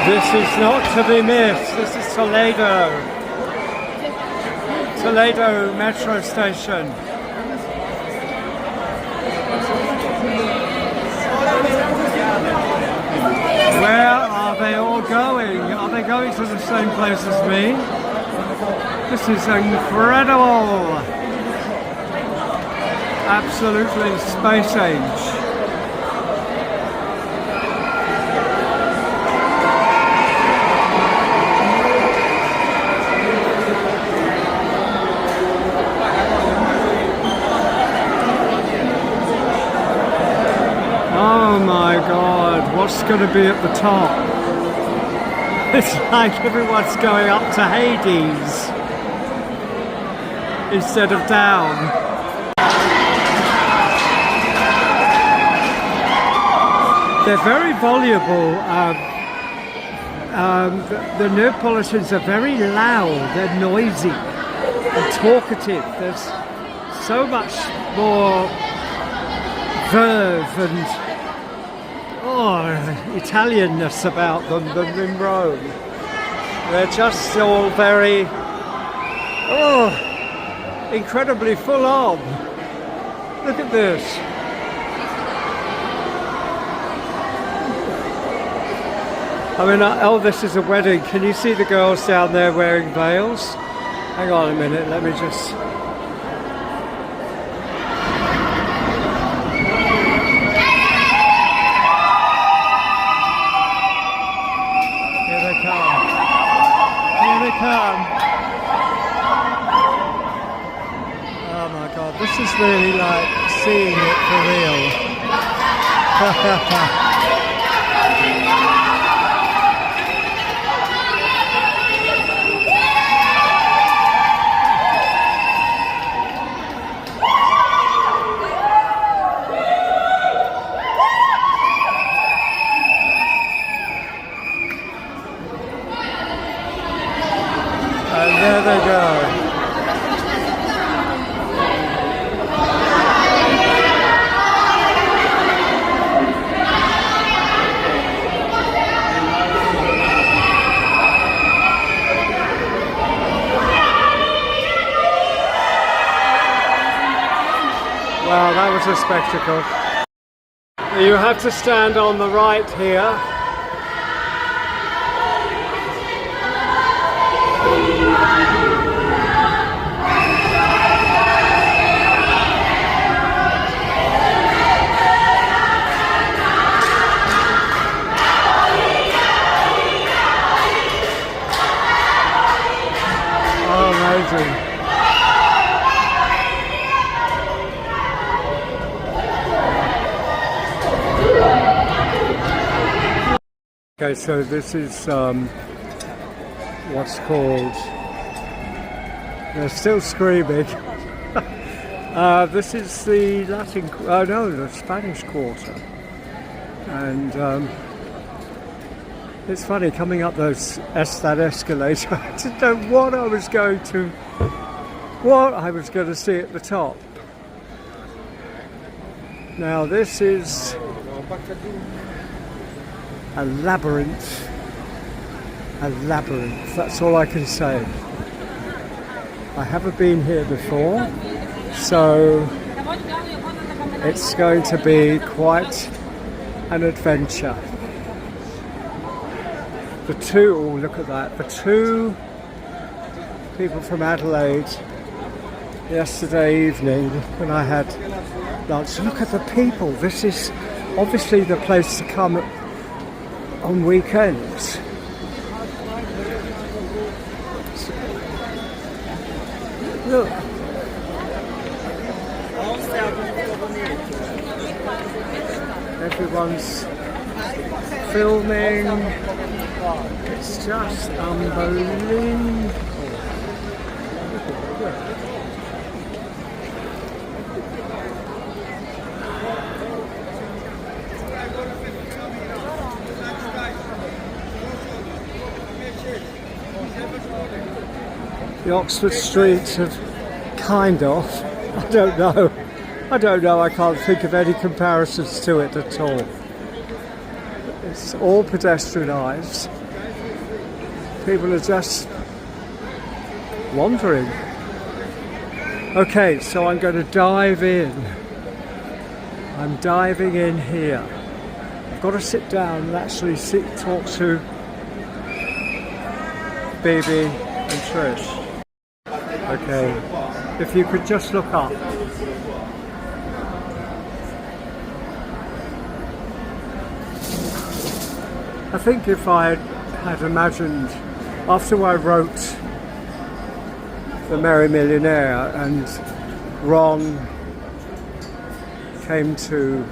This is not to be missed. This is Toledo. Toledo metro station. Where are they all going? Are they going to the same place as me? This is incredible. Absolutely space age. Oh my God, what's going to be at the top? It's like everyone's going up to Hades instead of down. They're very voluble. The Neapolitans are very loud, they're noisy and talkative. There's so much more verve and Italianness about them than in Rome. They're just all very incredibly full on. Look at this. I mean, this is a wedding. Can you see the girls down there wearing veils? Hang on a minute, let me just... Oh my God, this is really like seeing it for real. And there they go. Wow, that was a spectacle. You have to stand on the right here. Oh, amazing. Okay, so this is what's called, they're still screaming. This is the the Spanish Quarter. And it's funny, coming up that escalator, I didn't know what I was going to see at the top. Now this is a labyrinth, that's all I can say. I haven't been here before, so it's going to be quite an adventure. Look at that, the two people from Adelaide yesterday evening when I had lunch. Look at the people, this is obviously the place to come on weekends. Look. Everyone's filming. It's just unbelievable. The Oxford streets have kind of, I don't know, I can't think of any comparisons to it at all. It's all pedestrianised. People are just wandering. Okay, so I'm going to dive in. I'm diving in here. I've got to sit down and actually talk to Bibi and Trish. Okay, if you could just look up. I think if I had imagined, after I wrote The Merry Millionaire and Ron came to,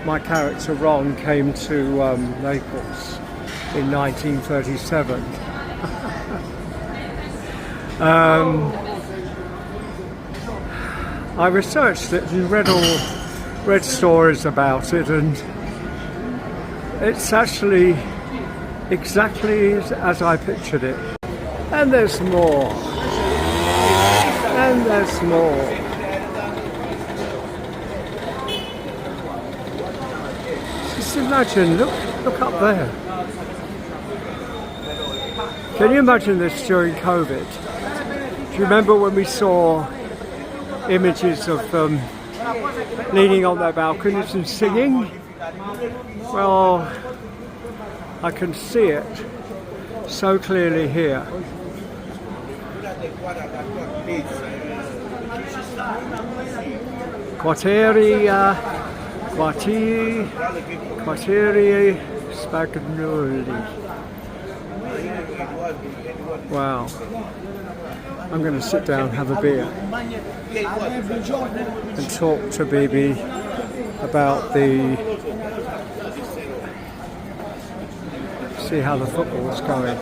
my character Ron came to Naples in 1937. I researched it and read stories about it, and it's actually exactly as I pictured it. And there's more. And there's more. Just imagine, look up there. Can you imagine this during COVID? Do you remember when we saw images of them leaning on their balconies and singing? Well, I can see it so clearly here. Quartieri Spagnoli. Wow. I'm going to sit down, have a beer, and talk to Bibi about see how the football's going.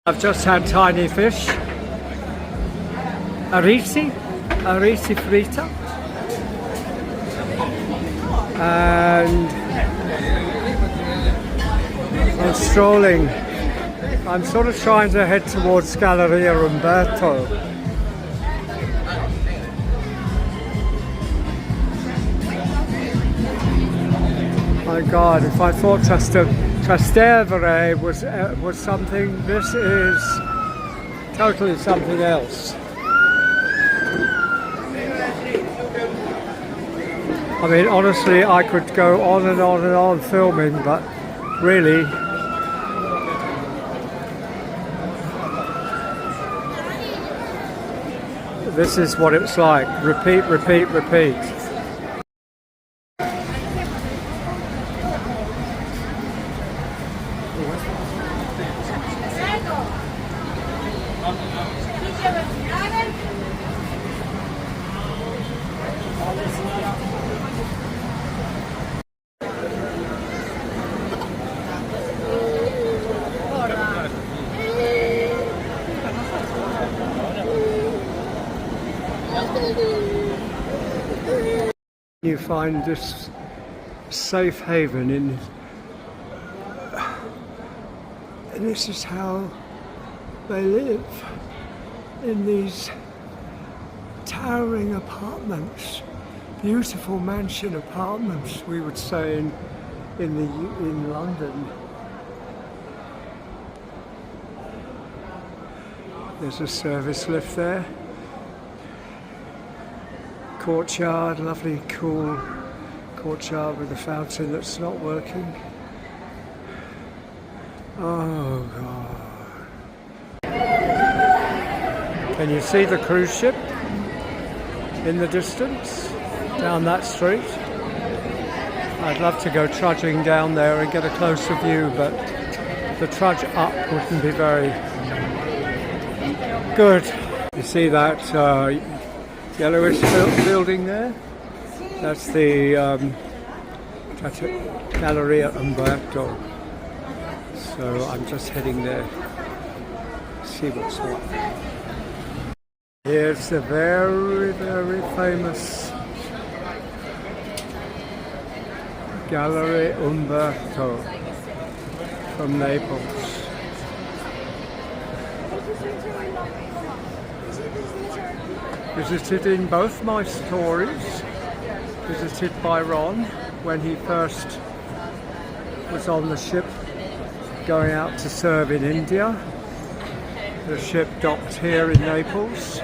I've just had tiny fish, arisi frita, and I'm strolling. I'm sort of trying to head towards Galleria Umberto. My God, if I thought Trastevere was something, this is totally something else. I mean, honestly, I could go on and on and on filming, but really, this is what it's like. Repeat, repeat, repeat. You find this safe haven and this is how they live, in these towering apartments, beautiful mansion apartments, we would say in London. There's a service lift there. Courtyard, lovely cool courtyard with a fountain that's not working. Oh God. Can you see the cruise ship in the distance down that street? I'd love to go trudging down there and get a closer view, but the trudge up wouldn't be very good. You see that yellowish building there? That's the Galleria Umberto. So I'm just heading there, see what's what. Here's the very, very famous Galleria Umberto from Naples. Visited in both my stories. Visited by Ron when he first was on the ship going out to serve in India. The ship docked here in Naples.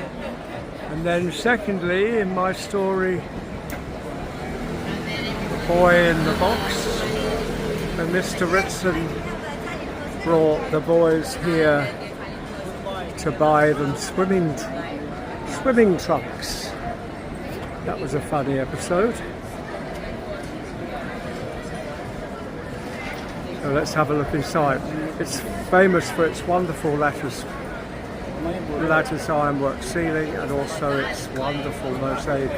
And then secondly, in my story, The Boy in the Box, and Mr. Ritson brought the boys here to buy them swimming trunks. That was a funny episode. So let's have a look inside. It's famous for its wonderful lattice ironwork ceiling and also its wonderful mosaic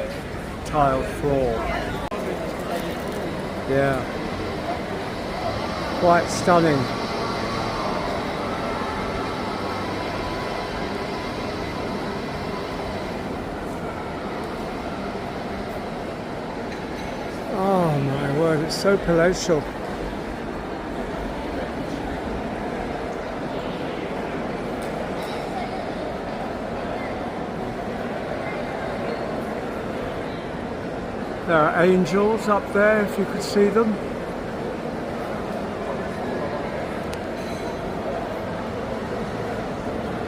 tiled floor. Yeah, quite stunning. Oh my word, it's so palatial. There are angels up there, if you could see them.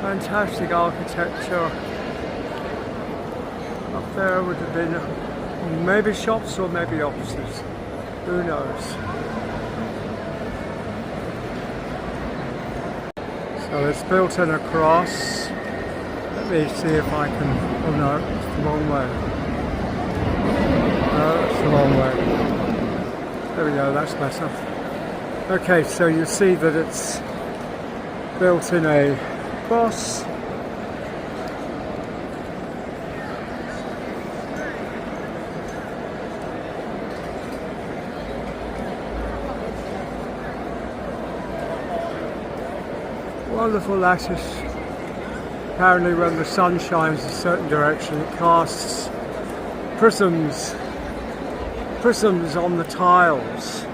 Fantastic architecture. Up there would have been maybe shops or maybe offices. Who knows? So it's built in a cross. Let me see if I can... Oh no, it's the wrong way. No, it's the wrong way. There we go, that's better. Okay, so you see that it's built in a cross. Wonderful lattice. Apparently when the sun shines a certain direction it casts prisms on the tiles.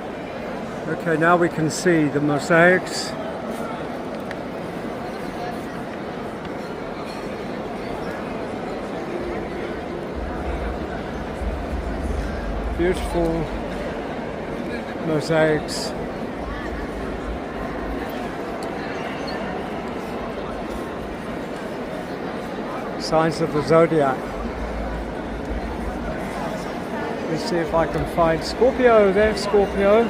Okay, now we can see the mosaics. Beautiful mosaics. Signs of the zodiac. Let's see if I can find Scorpio. There's Scorpio.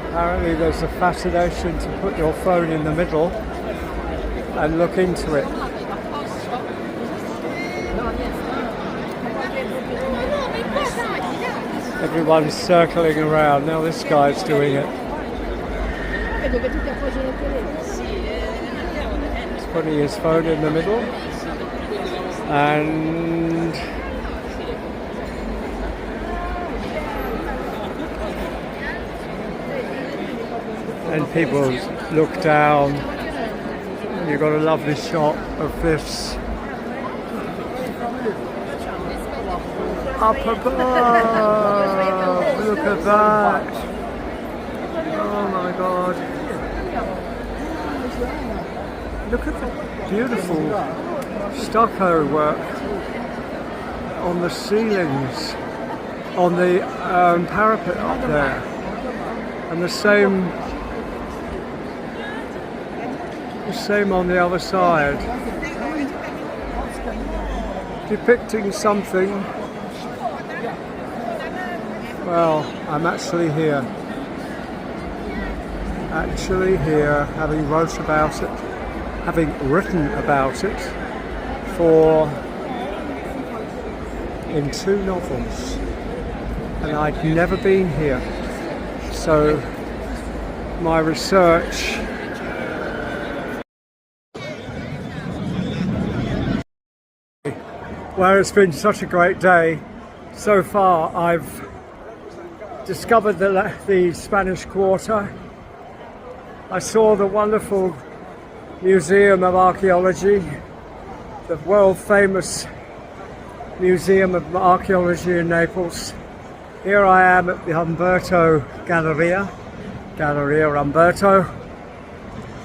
Apparently there's a fascination to put your phone in the middle and look into it. Everyone's circling around. Now this guy's doing it. He's putting his phone in the middle and people look down. You've got a lovely shot of this up above. Look at that. Oh my God. Look at the beautiful stucco work on the ceilings, on the parapet up there, and the same on the other side, depicting something. Well, I'm actually here, having written about it in 2 novels, and I'd never been here, so my research well, it's been such a great day so far. I've discovered the Spanish Quarter. I saw the wonderful Museum of Archaeology, the world famous Museum of Archaeology in Naples. Here I am at the Umberto Galleria, Galleria Umberto,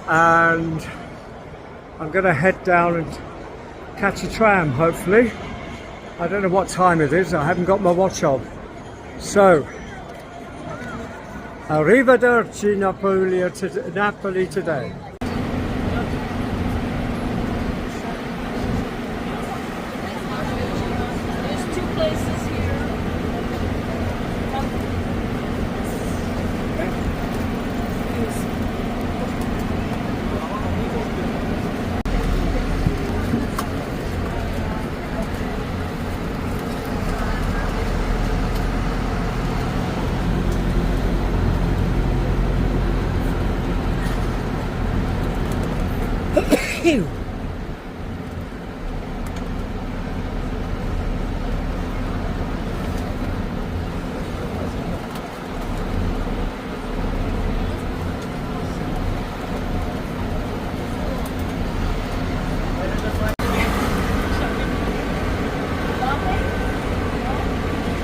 and I'm going to head down and catch a tram, hopefully. I don't know what time it is, I haven't got my watch on. So, arrivederci Napoli today. There's two places here. Phew.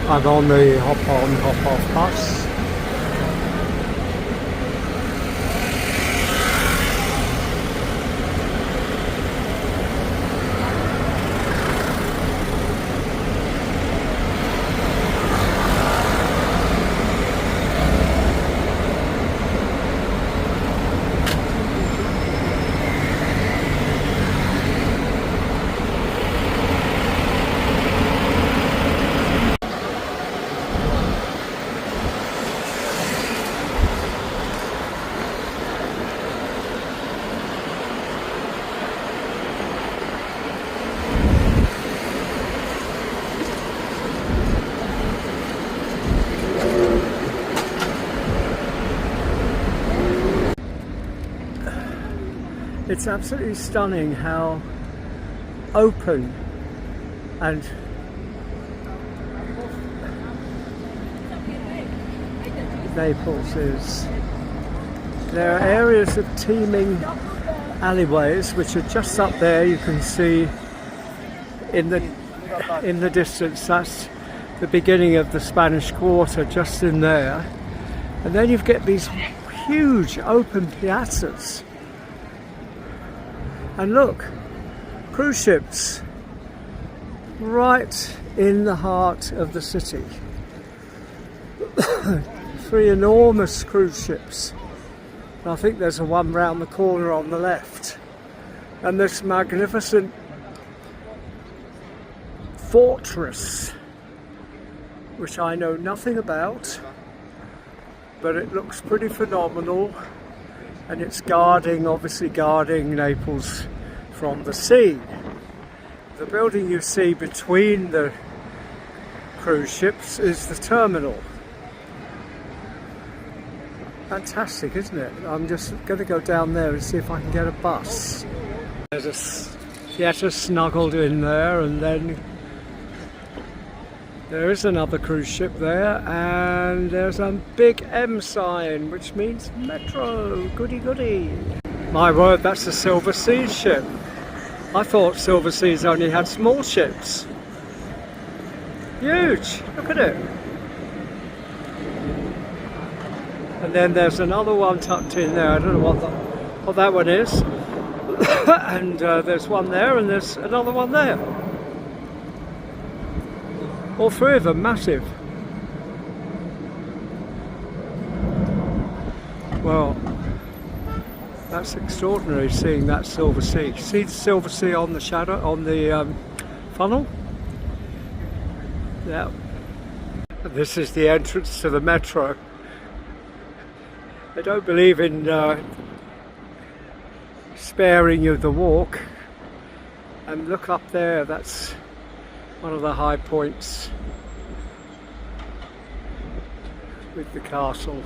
I'm on the hop on, hop off bus. It's absolutely stunning how open and Naples is. There are areas of teeming alleyways which are just up there. You can see in the distance, that's the beginning of the Spanish Quarter, just in there. And then you get these huge open piazzas. And look, cruise ships right in the heart of the city. 3 enormous cruise ships. And I think there's a one round the corner on the left. And this magnificent fortress, which I know nothing about, but it looks pretty phenomenal. And it's obviously guarding Naples from the sea. The building you see between the cruise ships is the terminal. Fantastic, isn't it? I'm just going to go down there and see if I can get a bus. There's a theatre snuggled in there, and then there is another cruise ship there, and there's a big M sign, which means metro. Goody goody. My word, that's a Silver Seas ship. I thought Silver Seas only had small ships. Huge, look at it. And then there's another one tucked in there. I don't know what that one is. And there's one there, and there's another one there. All 3 of them massive. Well, that's extraordinary, seeing that Silver Sea. See the Silver Sea on the shadow, on the funnel? Yeah. This is the entrance to the metro. They don't believe in sparing you the walk. And look up there, that's one of the high points with the castle.